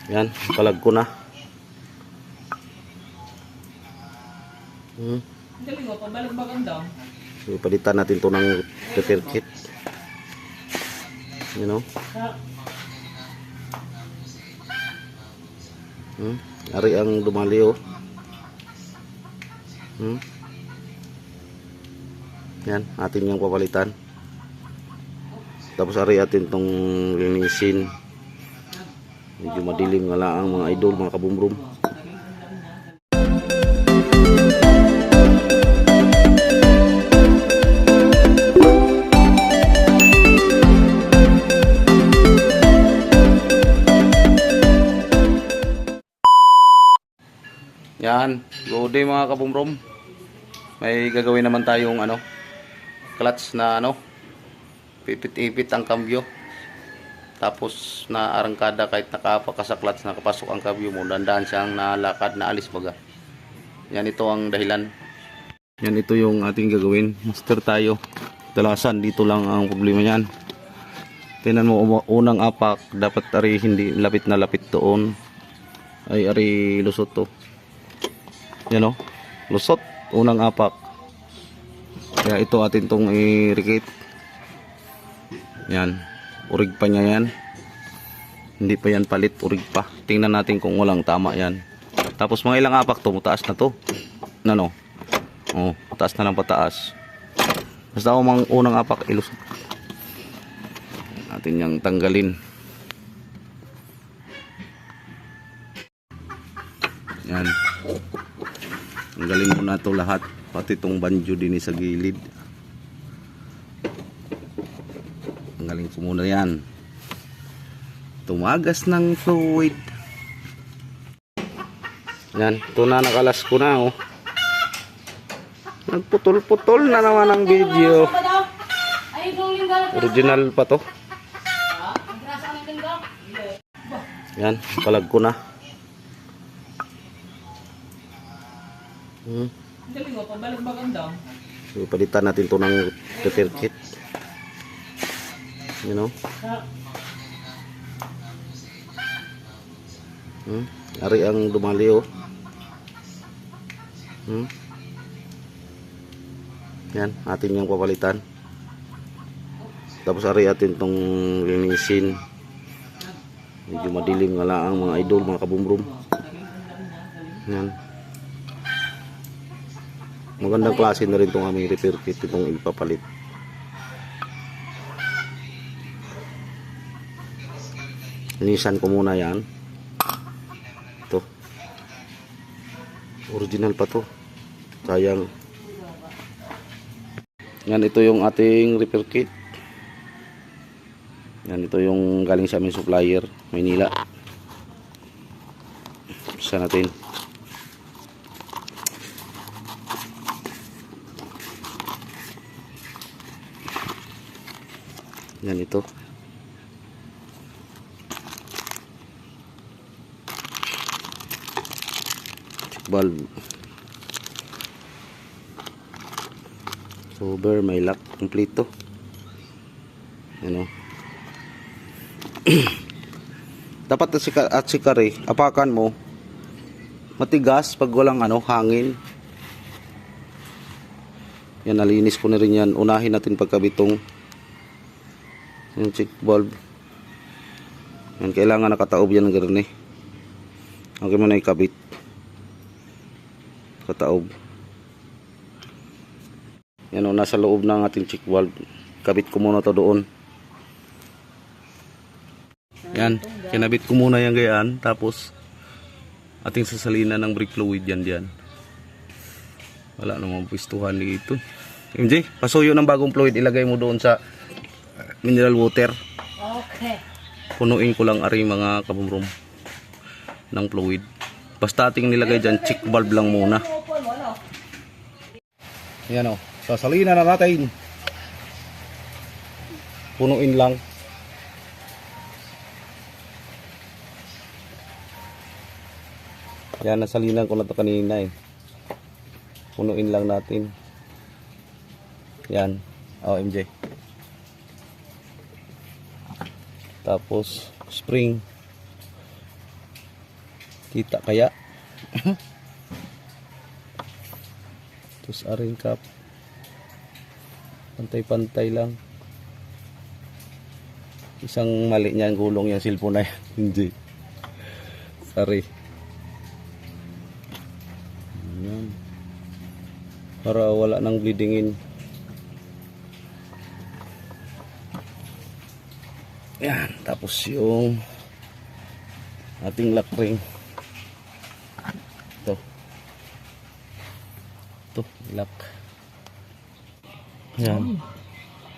Yan, palag ko na. Galing mo, pabalag-bagan daw. So, palitan natin to ng repair kit. You know? Ari ang dumali oh. Yan, atin yung papalitan. Tapos ari atin tong linisin. Medyo madilim nga lang mga idol, mga kabumrum. Yan, good day mga kabumrum. May gagawin naman tayong clutch na pipit-ipit ang kambyo. Tapos na arangkada kahit nakapaka sa clutch, nakapasok ang kambyo mo, dandan siyang nalakad na alis baga. Yan, ito ang dahilan. Yan, ito yung ating gagawin. Master tayo. Talasan, dito lang ang problema yan. Tingnan mo, unang apak, dapat ari hindi lapit na lapit doon. Ay ari lusot to. Yan o, lusot, unang apak. Kaya ito atin tong i-rikit. Yan, urig pa niya yan. Hindi pa yan palit, urig pa. Tingnan natin kung walang tama yan. Tapos mga ilang apak to, mataas na to. Oh, taas na lang pataas. Basta ako mga unang apak, ilusot. Natin yung tanggalin. Yan. Tanggalin muna ito lahat, pati itong banjo din sa gilid. Tanggalin ko muna yan. Tumagas ng fluid. Yan, ito na, nakalas ko na oh. Nagputol-putol na naman ang video. Original pa to. Yan, palag ko na. Galing mo, pabalag-bagan daw. So, palitan natin to ng repair kit. You know? Ari ang dumali oh. Yan, atin yung papalitan. Tapos ari atin tong linisin. Medyo madilim nga lang mga idol, mga kabumrum. Yan. Magandang klase na rin itong aming repair kit, itong ipapalit. Linisan ko muna yan. Ito. Original pa to. Sayang. Yan, ito yung ating repair kit. Yan, ito yung galing sa aming supplier, Maynila. Isa natin. Yan ito. Check valve. Sober, may lock, kompleto. Yan o. Dapat at sikari, apakan mo. Matigas pag walang hangin. Yan, nalinis ko na rin yan. Unahin natin pagkabitong yung check valve. Yan, kailangan nakataob yan ng ganun eh. Okay mo na ikabit. Kataob. Yan o, nasa loob ng ating check valve. Kabit ko muna to doon. Yan, kinabit ko muna yan gayaan. Tapos ating sasalinan ng brake fluid yan diyan. Wala namang pwistuhan dito. MJ, pasuyo ng bagong fluid, ilagay mo doon sa mineral water. Okay. Punuin ko lang ari mga kabumrum ng fluid. Basta ating nilagay dyan, check valve lang muna. Yan o, sasalinan na natin. Punuin lang. Yan, nasalinan ko na ito kanina eh. Punuin lang natin. Yan. O, MJ. Tapos spring. Kita kaya? Terus aring kap. Pantay-pantay lang. Isang mali niya ang gulong yung cellphone na yan. Hindi. Sorry. Ayan. Para wala nang bleedingin. Yan. Tapos yung ating lock ring. Ito. Ito. Lock. Yan.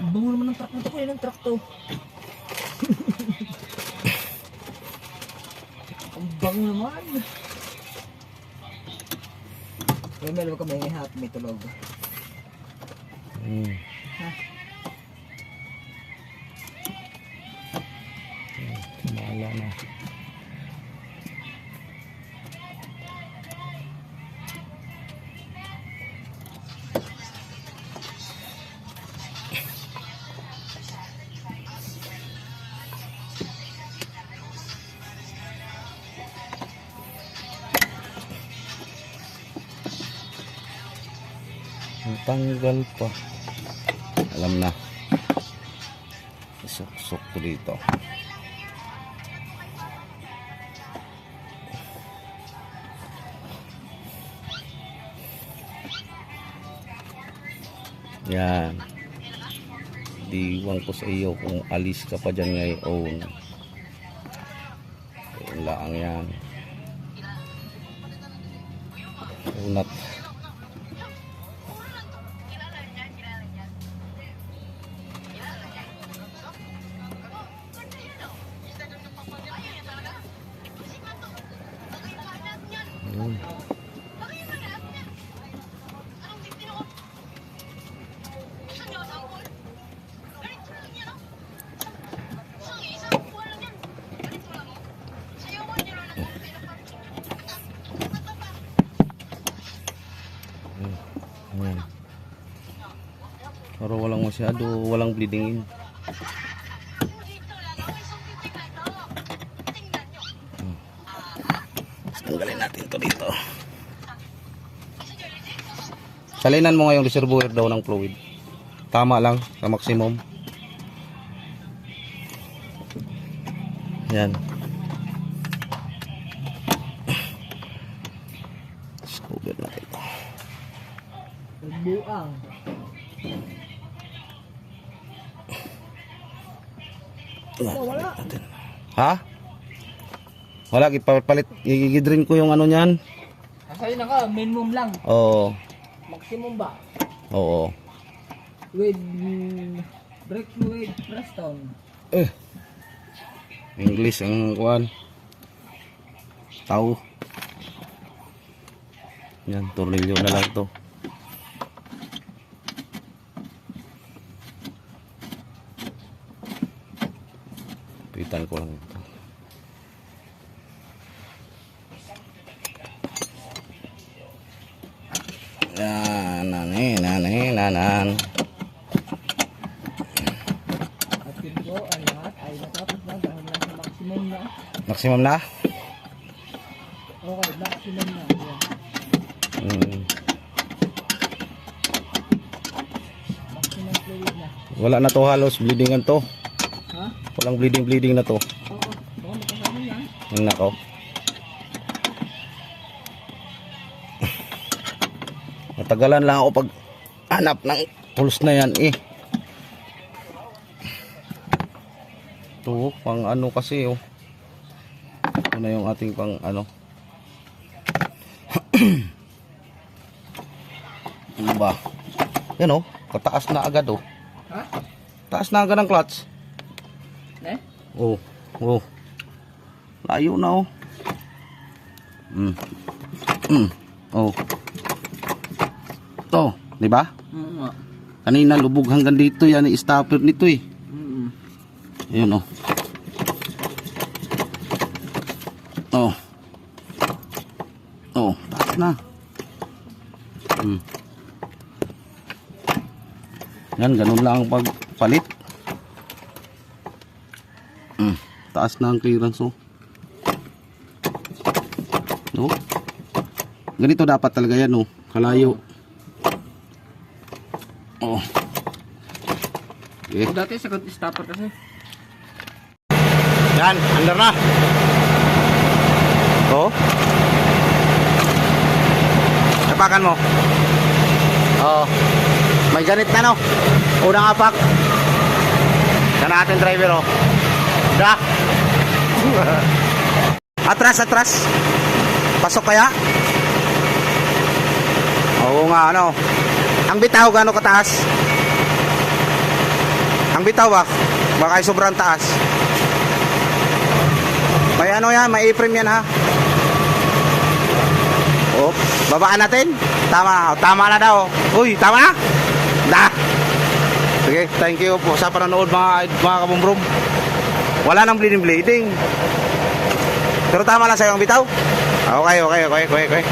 Ang bango naman ng truck na to. Kaya ng truck to. Ang bango naman. Kaya meron ka may hat, may tulog. Ha? Maala na. Tanggal pa. Alam na. Isok-sok ko dito. Yan. Diwan ko sa iyo kung alis ka pa dyan ngayon. Ayun lang yan. Unat. Ayun. Ayan. Pero walang masyado, walang bleedingin. Tanggalin natin to dito. Salinan mo ngayong reservoir daw ng fluid. Tama lang sa maximum. Yan. Cover natin ito. Buang. Wala. Ha? Wala, ipapalit. Igidrin ko yung ano niyan. Kasali na ka, minimum lang. Oo. Maximum ba? Oo. With brake fluid, Preston. English ang kuwan. Tao. Yan, tornilyo na lang to. Pitan ko lang ito. Yan, nanan. At yun po, ang lahat ay natapos na dahil nasa maximum na. Maximum na? Okay, maximum na. Yan. Maximum fluid na. Wala na to halos, bleedingan to. Ha? Walang bleeding na to. Oo, baka magkasama yan. Ang nako. Matagalan lang ako pag hanap ng pulse na yan eh. Ito, pang ano kasi oh. Ito na yung ating pang ano. Ano ba? Yan oh, kataas na agad oh. Ha? Taas na agad ang clutch. Ne? Oh, oh. Layo na oh. Oh. To, di ba? Oo. Kanina lubog hanggang dito yan, i-stopper nito eh. Ayun oh. Oh. Oh, taas na. Yan, ganun lang ang pagpalit. Taas na ang clearance oh. No? Ganito dapat talaga yan, no? Kalayo. Oh. Okay. Dati sa stopper kasi. Yan, under na. Oh. Tapakan mo. Oh. May ganit na, no? Unang apak. Yan ang ating driver, oh. Da. Atras, atras. Pasok kaya? Oo nga, ano. Ang bitaw, gano'ng kataas? Ang bitaw ba? Baka ay sobrang taas. May ano yan, may A-frame yan, ha? Oh, babaan natin. Tama, tama na daw. Uy, tama na? Da. Sige, thank you po sa panonood mga kabumbrum. Wala nang bleeding. Pero tama lang sa'yo ang bitaw. Okay.